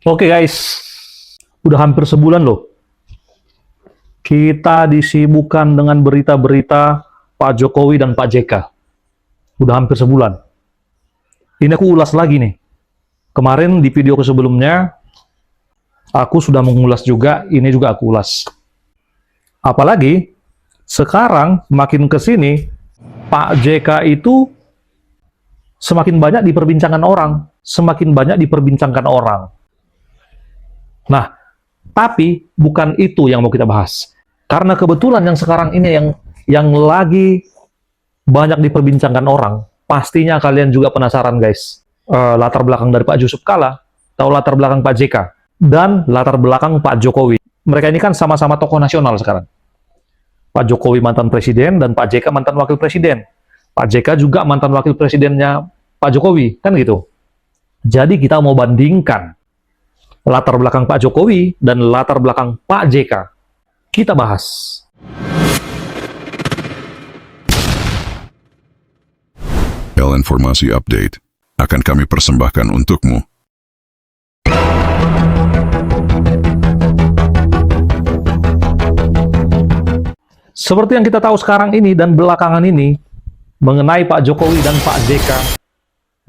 Oke guys, udah hampir sebulan loh. Kita disibukkan dengan berita-berita Pak Jokowi dan Pak JK. Udah hampir sebulan. Ini aku ulas lagi nih. Kemarin di video sebelumnya, aku sudah mengulas juga, ini juga aku ulas. Apalagi, sekarang makin ke sini, Pak JK itu semakin banyak diperbincangkan orang. Semakin banyak diperbincangkan orang. Nah, tapi bukan itu yang mau kita bahas. Karena kebetulan yang sekarang ini yang lagi banyak diperbincangkan orang, pastinya kalian juga penasaran guys. Latar belakang dari Pak Yusuf Kalla, atau latar belakang Pak JK, dan latar belakang Pak Jokowi. Mereka ini kan sama-sama tokoh nasional sekarang. Pak Jokowi mantan presiden, dan Pak JK mantan wakil presiden. Pak JK juga mantan wakil presidennya Pak Jokowi, kan gitu. Jadi kita mau bandingkan latar belakang Pak Jokowi dan latar belakang Pak JK. Kita bahas. Informasi update akan kami persembahkan untukmu. Seperti yang kita tahu sekarang ini dan belakangan ini, mengenai Pak Jokowi dan Pak JK,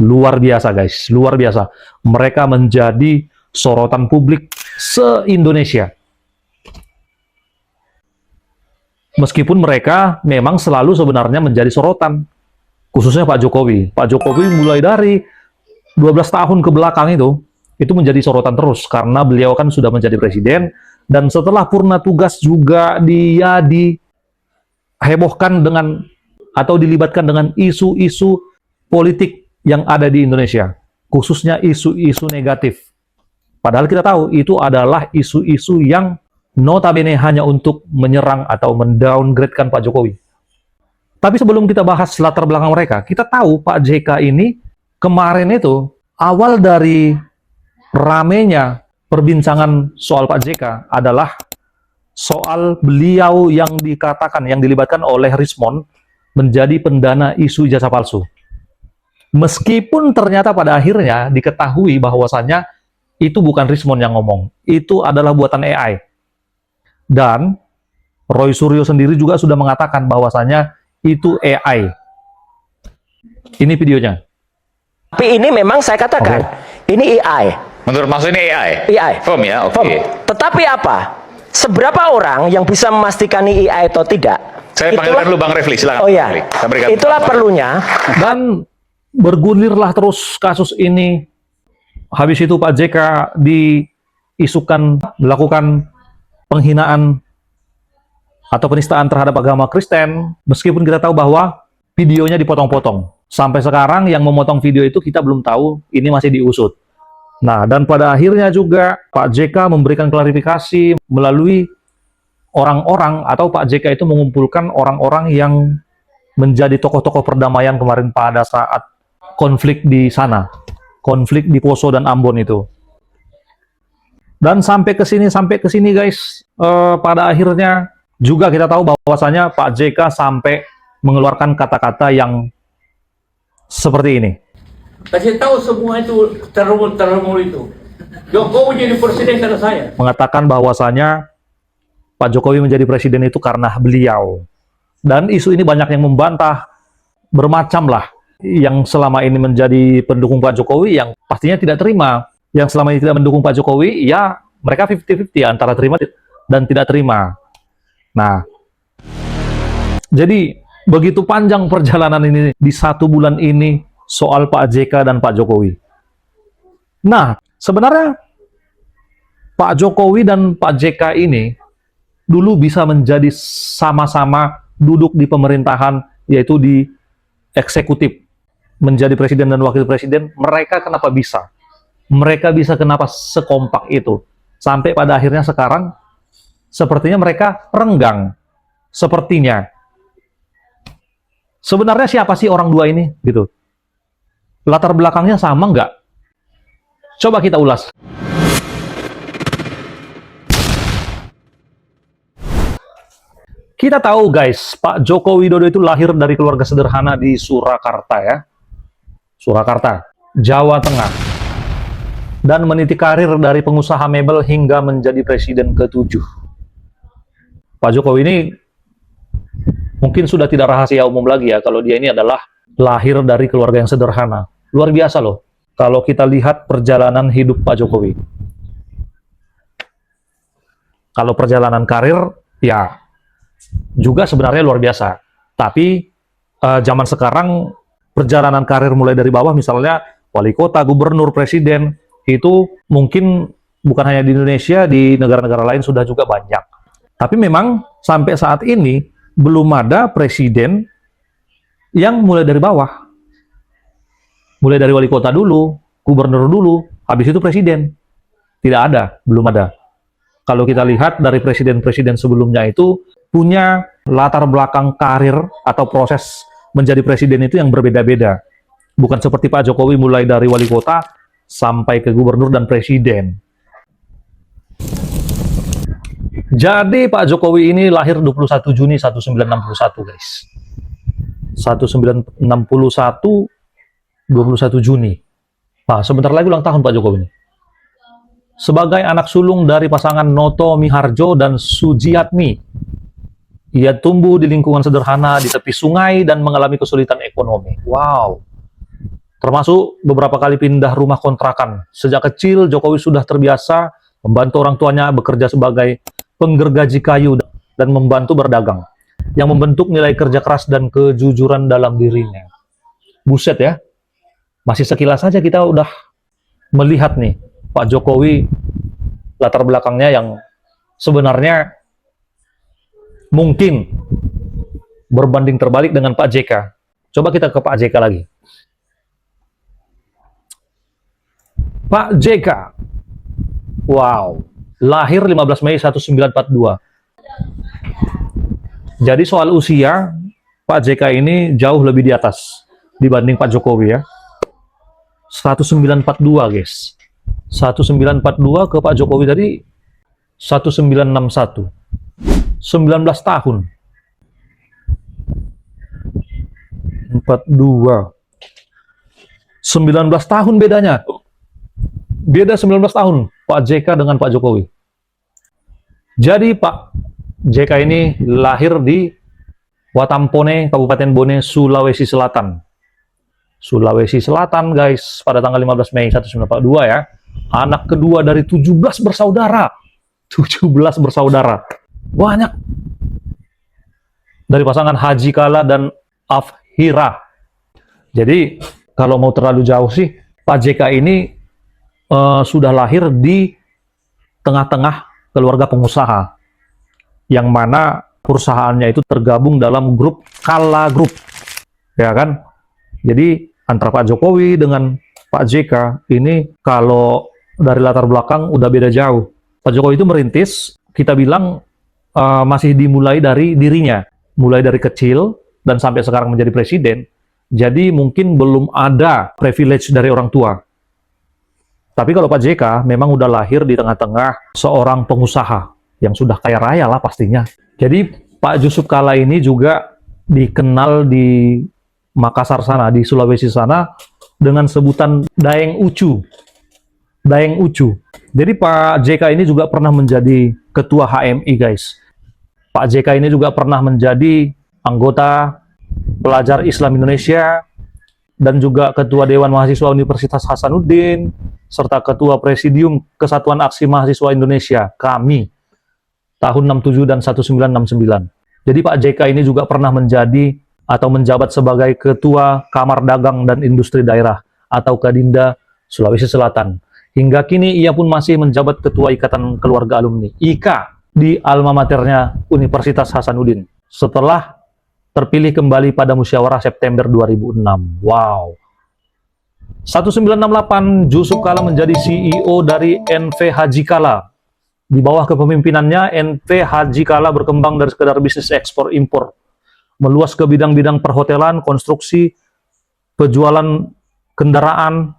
luar biasa guys, luar biasa. Mereka menjadi sorotan publik se-Indonesia. Meskipun mereka memang selalu sebenarnya menjadi sorotan, khususnya Pak Jokowi. Pak Jokowi mulai dari 12 tahun ke belakang itu menjadi sorotan terus, karena beliau kan sudah menjadi presiden, dan setelah purna tugas juga dia dihebohkan dengan, atau dilibatkan dengan isu-isu politik yang ada di Indonesia, khususnya isu-isu negatif. Padahal kita tahu itu adalah isu-isu yang notabene hanya untuk menyerang atau mendowngrade-kan Pak Jokowi. Tapi sebelum kita bahas latar belakang mereka, kita tahu Pak JK ini kemarin itu, awal dari ramenya perbincangan soal Pak JK adalah soal beliau yang dikatakan, yang dilibatkan oleh Rismond menjadi pendana isu ijazah palsu. Meskipun ternyata pada akhirnya diketahui bahwasannya itu bukan Rismond yang ngomong, itu adalah buatan AI. Dan Roy Suryo sendiri juga sudah mengatakan bahwasannya itu AI. Ini videonya. Tapi ini memang saya katakan, ini AI. Menurut maksud ini AI? AI. Firm ya, oke. Firm. Tetapi apa? Seberapa orang yang bisa memastikan ini AI atau tidak? Saya panggilkan dulu Bang Refli, silakan. Oh ya, itulah perlunya. Dan bergulirlah terus kasus ini. Habis itu Pak JK diisukan melakukan penghinaan atau penistaan terhadap agama Kristen, meskipun kita tahu bahwa videonya dipotong-potong. Sampai sekarang yang memotong video itu kita belum tahu, ini masih diusut. Nah, dan pada akhirnya juga Pak JK memberikan klarifikasi melalui orang-orang, atau Pak JK itu mengumpulkan orang-orang yang menjadi tokoh-tokoh perdamaian kemarin pada saat konflik di sana. Konflik di Poso dan Ambon itu. Dan sampai ke sini guys, pada akhirnya juga kita tahu bahwasanya Pak JK sampai mengeluarkan kata-kata yang seperti ini. Kasih tahu semua itu terumur itu. Jokowi jadi presiden karena saya. Mengatakan bahwasanya Pak Jokowi menjadi presiden itu karena beliau. Dan isu ini banyak yang membantah, bermacam lah. Yang selama ini menjadi pendukung Pak Jokowi yang pastinya tidak terima. Yang selama ini tidak mendukung Pak Jokowi, ya mereka 50-50 antara terima dan tidak terima. Nah, jadi begitu panjang perjalanan ini di 1 bulan ini soal Pak JK dan Pak Jokowi. Nah, sebenarnya Pak Jokowi dan Pak JK ini dulu bisa menjadi sama-sama duduk di pemerintahan, yaitu di eksekutif, menjadi presiden dan wakil presiden. Mereka kenapa bisa? Mereka bisa kenapa sekompak itu? Sampai pada akhirnya sekarang sepertinya mereka renggang. Sepertinya. Sebenarnya siapa sih orang dua ini? Gitu. Latar belakangnya sama nggak? Coba kita ulas. Kita tahu guys, Pak Joko Widodo itu lahir dari keluarga sederhana di Surakarta ya. Surakarta, Jawa Tengah. dan meniti karir dari pengusaha mebel hingga menjadi presiden ke-7. Pak Jokowi ini mungkin sudah tidak rahasia umum lagi ya, kalau dia ini adalah lahir dari keluarga yang sederhana. Luar biasa loh, kalau kita lihat perjalanan hidup Pak Jokowi. Kalau perjalanan karir, ya juga sebenarnya luar biasa. Tapi zaman sekarang, perjalanan karir mulai dari bawah, misalnya wali kota, gubernur, presiden, itu mungkin bukan hanya di Indonesia, di negara-negara lain sudah juga banyak. Tapi memang sampai saat ini, belum ada presiden yang mulai dari bawah. Mulai dari wali kota dulu, gubernur dulu, habis itu presiden. Tidak ada, belum ada. Kalau kita lihat dari presiden-presiden sebelumnya itu punya latar belakang karir atau proses menjadi presiden itu yang berbeda-beda. Bukan seperti Pak Jokowi mulai dari wali kota sampai ke gubernur dan presiden. Jadi Pak Jokowi ini lahir 21 Juni 1961, guys. 1961, 21 Juni. Nah, sebentar lagi ulang tahun Pak Jokowi ini. Sebagai anak sulung dari pasangan Noto Miharjo dan Sujiatmi, ia tumbuh di lingkungan sederhana di tepi sungai dan mengalami kesulitan ekonomi. Wow. Termasuk beberapa kali pindah rumah kontrakan. Sejak kecil, Jokowi sudah terbiasa membantu orang tuanya bekerja sebagai penggergaji kayu dan membantu berdagang, yang membentuk nilai kerja keras dan kejujuran dalam dirinya. Buset ya. Masih sekilas saja kita udah melihat nih, Pak Jokowi latar belakangnya yang sebenarnya mungkin berbanding terbalik dengan Pak JK. Coba kita ke Pak JK lagi. Pak JK. Wow. Lahir 15 Mei 1942. Jadi soal usia, Pak JK ini jauh lebih di atas dibanding Pak Jokowi ya. 1942, guys. 1942 ke Pak Jokowi tadi 1961. 19 tahun. 42. 19 tahun bedanya. Beda 19 tahun Pak JK dengan Pak Jokowi. Jadi Pak JK ini lahir di Watampone, Kabupaten Bone, Sulawesi Selatan. Sulawesi Selatan, guys, pada tanggal 15 Mei 1942 ya. Anak kedua dari 17 bersaudara. 17 bersaudara. Banyak. Dari pasangan Haji Kala dan Afhira. Jadi, kalau mau terlalu jauh sih, Pak JK ini sudah lahir di tengah-tengah keluarga pengusaha. Yang mana perusahaannya itu tergabung dalam grup Kala Group. Ya kan? Jadi, antara Pak Jokowi dengan Pak JK ini kalau dari latar belakang udah beda jauh. Pak Jokowi itu merintis, kita bilang masih dimulai dari dirinya. Mulai dari kecil dan sampai sekarang menjadi presiden. Jadi mungkin belum ada privilege dari orang tua. Tapi kalau Pak JK memang udah lahir di tengah-tengah seorang pengusaha yang sudah kaya raya lah pastinya. Jadi Pak Jusuf Kalla ini juga dikenal di Makassar sana, di Sulawesi sana, dengan sebutan Daeng Ucu. Daeng Ucu. Jadi Pak JK ini juga pernah menjadi ketua HMI, guys. Pak JK ini juga pernah menjadi anggota Pelajar Islam Indonesia, dan juga ketua Dewan Mahasiswa Universitas Hasanuddin, serta ketua Presidium Kesatuan Aksi Mahasiswa Indonesia, KAMI, tahun 67 dan 1969. Jadi Pak JK ini juga pernah menjadi atau menjabat sebagai Ketua Kamar Dagang dan Industri Daerah atau Kadinda Sulawesi Selatan. Hingga kini ia pun masih menjabat Ketua Ikatan Keluarga Alumni IKA di alma maternya Universitas Hasanuddin setelah terpilih kembali pada musyawarah September 2006. Wow. 1968 Jusuf Kalla menjadi CEO dari NV Haji Kalla. Di bawah kepemimpinannya, NV Haji Kalla berkembang dari sekedar bisnis ekspor impor, meluas ke bidang-bidang perhotelan, konstruksi, penjualan kendaraan,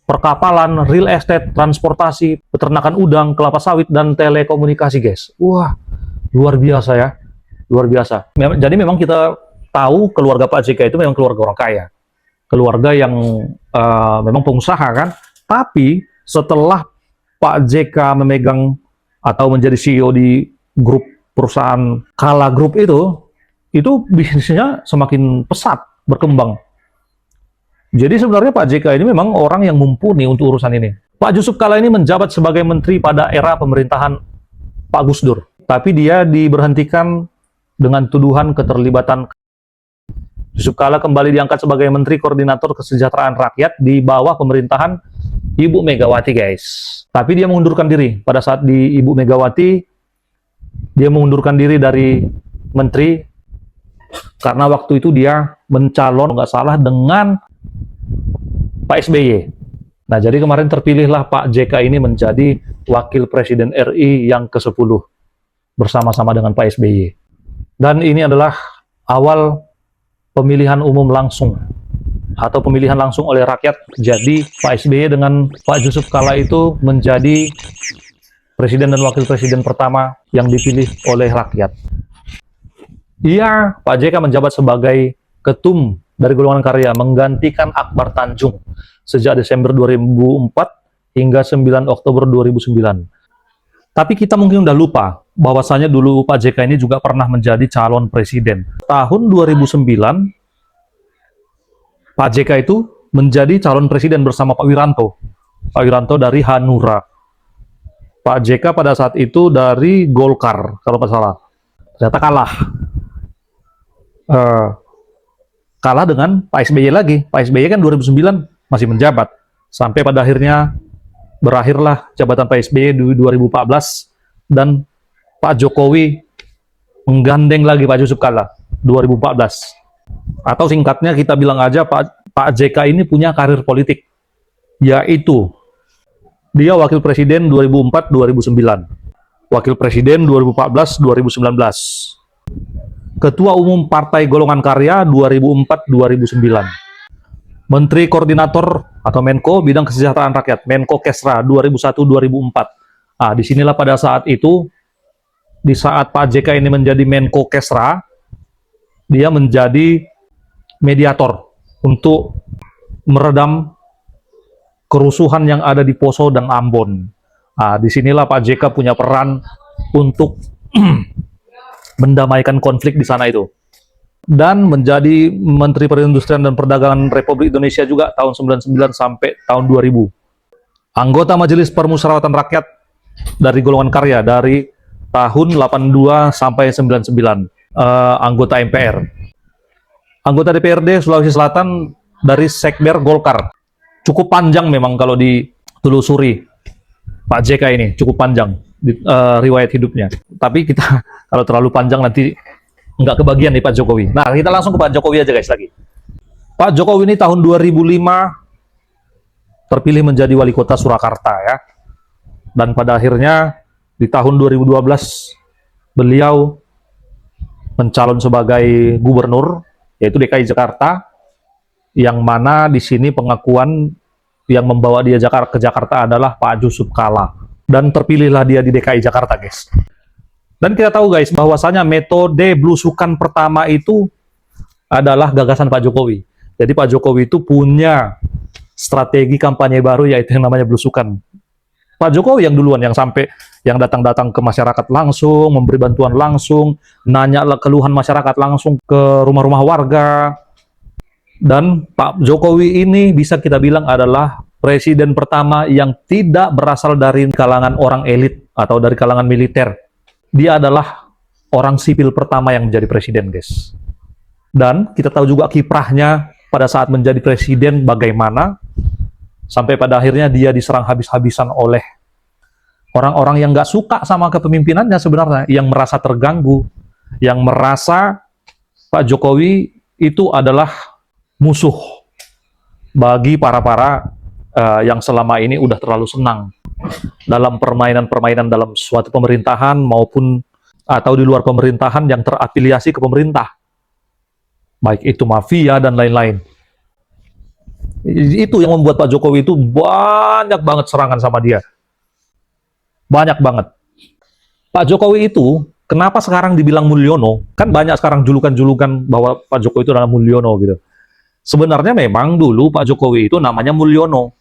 perkapalan, real estate, transportasi, peternakan udang, kelapa sawit, dan telekomunikasi, guys. Wah, luar biasa ya. Luar biasa. Jadi memang kita tahu keluarga Pak JK itu memang keluarga orang kaya. Keluarga yang memang pengusaha kan. Tapi setelah Pak JK memegang atau menjadi CEO di grup perusahaan Kala Group itu bisnisnya semakin pesat berkembang. Jadi sebenarnya Pak JK ini memang orang yang mumpuni untuk urusan ini. Pak Jusuf Kalla ini menjabat sebagai menteri pada era pemerintahan Pak Gus Dur. Tapi dia diberhentikan dengan tuduhan keterlibatan. Jusuf Kalla kembali diangkat sebagai Menteri Koordinator Kesejahteraan Rakyat di bawah pemerintahan Ibu Megawati, guys. Tapi dia mengundurkan diri. Pada saat di Ibu Megawati, dia mengundurkan diri dari menteri karena waktu itu dia mencalon, nggak salah, dengan Pak SBY. Nah, jadi kemarin terpilihlah Pak JK ini menjadi Wakil Presiden RI yang ke-10 bersama-sama dengan Pak SBY. Dan ini adalah awal pemilihan umum langsung atau pemilihan langsung oleh rakyat. Jadi Pak SBY dengan Pak Jusuf Kalla itu menjadi presiden dan wakil presiden pertama yang dipilih oleh rakyat. Ia, Pak JK menjabat sebagai ketum dari golongan karya menggantikan Akbar Tanjung sejak Desember 2004 hingga 9 Oktober 2009. Tapi kita mungkin udah lupa bahwasanya dulu Pak JK ini juga pernah menjadi calon presiden. Tahun 2009, Pak JK itu menjadi calon presiden bersama Pak Wiranto. Pak Wiranto dari Hanura. Pak JK pada saat itu dari Golkar, kalau nggak salah. Ternyata kalah. Kalah dengan Pak SBY lagi. Pak SBY kan 2009 masih menjabat. Sampai pada akhirnya berakhirlah jabatan Pak SBY di 2014 dan Pak Jokowi menggandeng lagi Pak Jusuf Kalla 2014. Atau singkatnya kita bilang aja Pak JK ini punya karir politik, yaitu dia wakil presiden 2004-2009, wakil presiden 2014-2019, ketua umum Partai Golongan Karya 2004-2009, menteri koordinator atau Menko bidang kesejahteraan rakyat, Menko Kesra 2001-2004. Nah, disinilah pada saat itu, di saat Pak JK ini menjadi Menko Kesra, dia menjadi mediator untuk meredam kerusuhan yang ada di Poso dan Ambon. Nah, disinilah Pak JK punya peran untuk mendamaikan konflik di sana itu. Dan menjadi Menteri Perindustrian dan Perdagangan Republik Indonesia juga tahun 99 sampai tahun 2000. Anggota Majelis Permusyawaratan Rakyat dari golongan karya dari tahun 82 sampai 99. Anggota MPR. Anggota DPRD Sulawesi Selatan dari Sekber Golkar. Cukup panjang memang kalau ditelusuri Pak JK ini, cukup panjang riwayat hidupnya. Tapi kita kalau terlalu panjang nanti nggak kebagian nih Pak Jokowi. Nah, kita langsung ke Pak Jokowi aja guys lagi. Pak Jokowi ini tahun 2005 terpilih menjadi wali kota Surakarta ya. Dan pada akhirnya di tahun 2012 beliau mencalon sebagai gubernur, yaitu DKI Jakarta, yang mana di sini pengakuan yang membawa dia ke Jakarta adalah Pak Jusuf Kalla. Dan terpilihlah dia di DKI Jakarta, guys. Dan kita tahu, guys, bahwasanya metode belusukan pertama itu adalah gagasan Pak Jokowi. Jadi Pak Jokowi itu punya strategi kampanye baru, yaitu yang namanya belusukan. Pak Jokowi yang duluan, yang datang-datang ke masyarakat langsung, memberi bantuan langsung, nanya keluhan masyarakat langsung ke rumah-rumah warga. Dan Pak Jokowi ini bisa kita bilang adalah presiden pertama yang tidak berasal dari kalangan orang elit atau dari kalangan militer. Dia adalah orang sipil pertama yang menjadi presiden, guys. Dan kita tahu juga kiprahnya pada saat menjadi presiden bagaimana, sampai pada akhirnya dia diserang habis-habisan oleh orang-orang yang nggak suka sama kepemimpinannya sebenarnya, yang merasa terganggu, yang merasa Pak Jokowi itu adalah musuh bagi para yang selama ini udah terlalu senang dalam permainan-permainan dalam suatu pemerintahan maupun atau di luar pemerintahan yang terafiliasi ke pemerintah, baik itu mafia dan lain-lain. Itu yang membuat Pak Jokowi itu banyak banget serangan sama dia. Banyak banget. Pak Jokowi itu, kenapa sekarang dibilang Mulyono? Kan banyak sekarang julukan-julukan bahwa Pak Jokowi itu adalah Mulyono gitu. Sebenarnya memang dulu Pak Jokowi itu namanya Mulyono.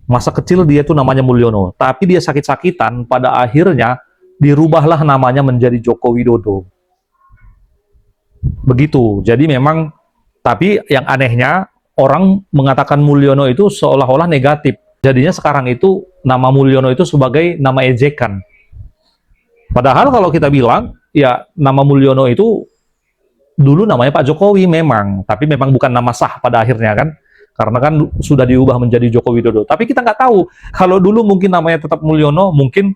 Masa kecil dia tuh namanya Mulyono, tapi dia sakit-sakitan, pada akhirnya dirubahlah namanya menjadi Joko Widodo. Begitu. Jadi memang, tapi yang anehnya, orang mengatakan Mulyono itu seolah-olah negatif. Jadinya sekarang itu, nama Mulyono itu sebagai nama ejekan. Padahal kalau kita bilang, ya nama Mulyono itu dulu namanya Pak Jokowi memang, tapi memang bukan nama sah pada akhirnya kan. Karena kan sudah diubah menjadi Joko Widodo. Tapi kita nggak tahu, kalau dulu mungkin namanya tetap Mulyono, mungkin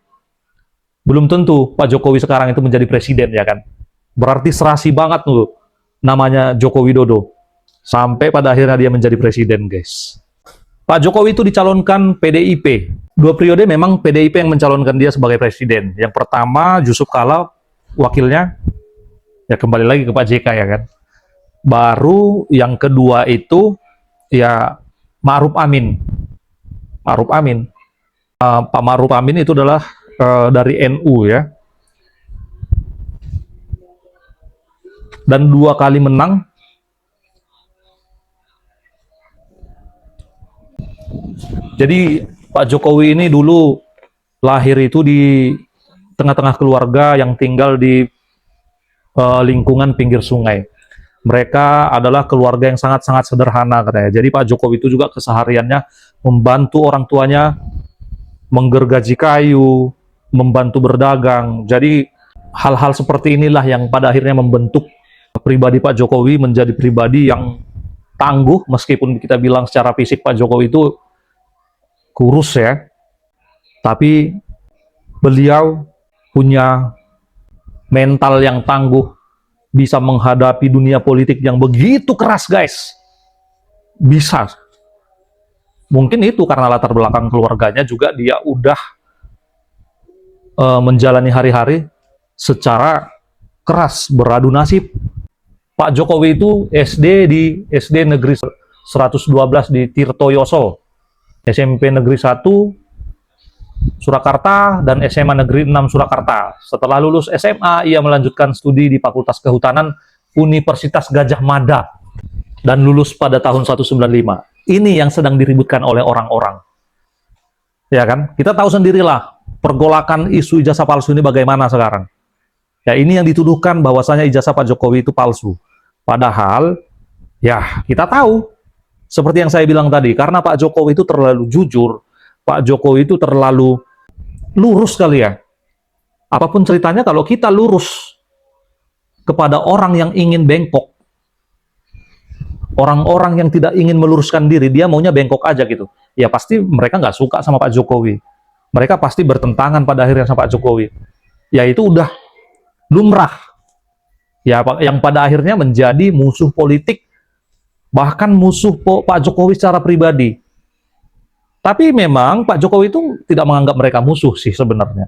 belum tentu Pak Jokowi sekarang itu menjadi presiden, ya kan? Berarti serasi banget tuh namanya Joko Widodo. Sampai pada akhirnya dia menjadi presiden, guys. Pak Jokowi itu dicalonkan PDIP. 2 periode memang PDIP yang mencalonkan dia sebagai presiden. Yang pertama, Yusuf Kala, wakilnya, ya kembali lagi ke Pak JK, ya kan? Baru yang kedua itu, ya Ma'ruf Amin. Ma'ruf Amin. Pak Ma'ruf Amin itu adalah dari NU, ya. Dan 2 kali menang. Jadi Pak Jokowi ini dulu lahir itu di tengah-tengah keluarga yang tinggal di lingkungan pinggir sungai. Mereka adalah keluarga yang sangat-sangat sederhana katanya. Jadi Pak Jokowi itu juga kesehariannya membantu orang tuanya menggergaji kayu, membantu berdagang. Jadi hal-hal seperti inilah yang pada akhirnya membentuk pribadi Pak Jokowi menjadi pribadi yang tangguh, meskipun kita bilang secara fisik Pak Jokowi itu kurus, ya. Tapi beliau punya mental yang tangguh, bisa menghadapi dunia politik yang begitu keras, guys. Bisa. Mungkin itu karena latar belakang keluarganya juga, dia udah menjalani hari-hari secara keras, beradu nasib. Pak Jokowi itu SD di SD Negeri 112 di Tirtoyoso, SMP Negeri 1 Surakarta, dan SMA Negeri 6 Surakarta. Setelah lulus SMA, ia melanjutkan studi di Fakultas Kehutanan Universitas Gajah Mada dan lulus pada tahun 1995. Ini yang sedang diributkan oleh orang-orang. Ya kan? Kita tahu sendirilah pergolakan isu ijazah palsu ini bagaimana sekarang. Ya, ini yang dituduhkan bahwasanya ijazah Pak Jokowi itu palsu. Padahal, ya kita tahu, seperti yang saya bilang tadi, karena Pak Jokowi itu terlalu jujur, Pak Jokowi itu terlalu lurus kali ya. Apapun ceritanya, kalau kita lurus kepada orang yang ingin bengkok, orang-orang yang tidak ingin meluruskan diri, dia maunya bengkok aja gitu. Ya pasti mereka nggak suka sama Pak Jokowi. Mereka pasti bertentangan pada akhirnya sama Pak Jokowi. Ya itu udah lumrah. Ya, yang pada akhirnya menjadi musuh politik, bahkan musuh Pak Jokowi secara pribadi. Tapi memang Pak Jokowi itu tidak menganggap mereka musuh sih sebenarnya.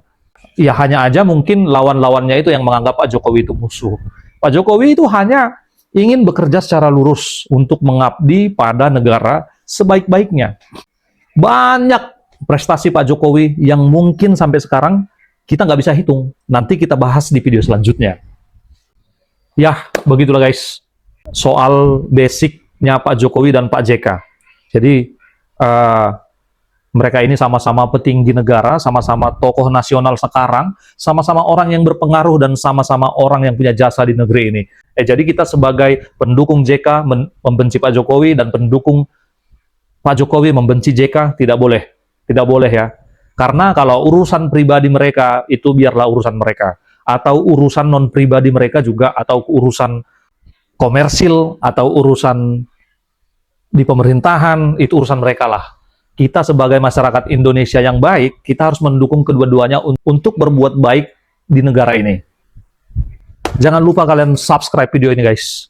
Ya hanya aja mungkin lawan-lawannya itu yang menganggap Pak Jokowi itu musuh. Pak Jokowi itu hanya ingin bekerja secara lurus untuk mengabdi pada negara sebaik-baiknya. Banyak prestasi Pak Jokowi yang mungkin sampai sekarang kita nggak bisa hitung. Nanti kita bahas di video selanjutnya. Ya, begitulah guys. Soal basicnya Pak Jokowi dan Pak JK. Jadi, mereka ini sama-sama petinggi negara, sama-sama tokoh nasional sekarang, sama-sama orang yang berpengaruh dan sama-sama orang yang punya jasa di negeri ini. Jadi kita sebagai pendukung JK membenci Pak Jokowi, dan pendukung Pak Jokowi membenci JK, tidak boleh. Tidak boleh ya. Karena kalau urusan pribadi mereka, itu biarlah urusan mereka. Atau urusan non-pribadi mereka juga, atau urusan komersil, atau urusan di pemerintahan, itu urusan mereka lah. Kita sebagai masyarakat Indonesia yang baik, kita harus mendukung kedua-duanya untuk berbuat baik di negara ini. Jangan lupa kalian subscribe video ini guys.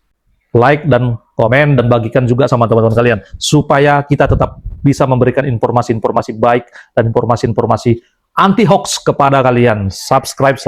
Like dan komen dan bagikan juga sama teman-teman kalian. Supaya kita tetap bisa memberikan informasi-informasi baik dan informasi-informasi anti-hoax kepada kalian. Subscribe.